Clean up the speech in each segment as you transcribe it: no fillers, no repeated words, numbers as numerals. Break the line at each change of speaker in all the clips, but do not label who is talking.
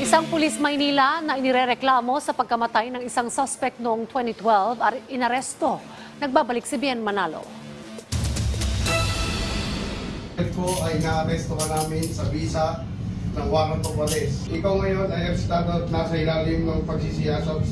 Isang pulis Maynila na inirereklamo sa pagkamatay ng isang suspect noong 2012 inaresto. Nagbabalik si Bien Manalo.
Ko ay naaresto ka namin sa visa ng warrant of arrest. Ikaw ngayon ay arestado at nasa ilalim ng pagsisiyasat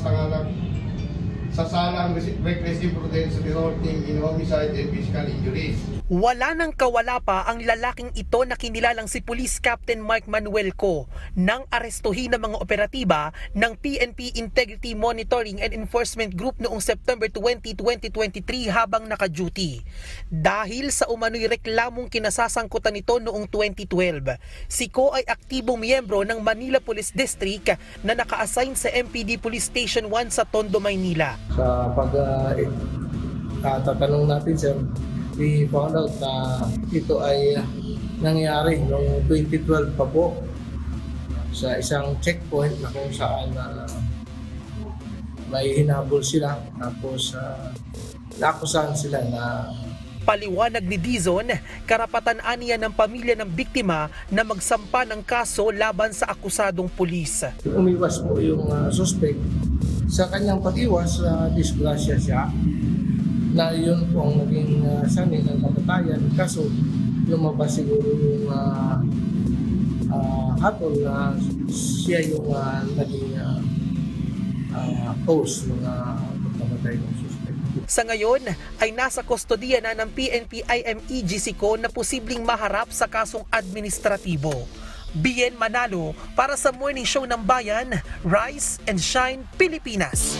sa salang reckless imprudence resulting in homicide and physical injury.
Wala nang kawala pa ang lalaking ito na kinilalang si Police Captain Mark Manuel Co nang arestuhin ng mga operatiba ng PNP Integrity Monitoring and Enforcement Group noong September 20, 2023 habang naka-duty. Dahil sa umano'y reklamong kinasasangkutan nito noong 2012, si Co ay aktibong miyembro ng Manila Police District na naka-assign sa MPD Police Station 1 sa Tondo, Maynila.
Sa tatanong natin, sir, we found out na ito ay nangyari noong 2012 pa po sa isang checkpoint na kung saan may hinabol sila, tapos naakusahan sila na
Paliwanag ni Dizon, karapatan aniya ng pamilya ng biktima na magsampa ng kaso laban sa akusadong pulis.
umiwas po yung suspect. Sa kanyang pag-iwas, disgrasya siya na yun po ang naging sanhi ng kamatayan. Kaso lumabas siguro yung hatol na siya yung naging cause ng pagkamatay ng suspect.
Sa ngayon ay nasa kustodiya na ng PNP IMEG si Co na posibleng maharap sa kasong administratibo. Bien Manalo para sa Morning Show ng Bayan, Rise and Shine, Pilipinas.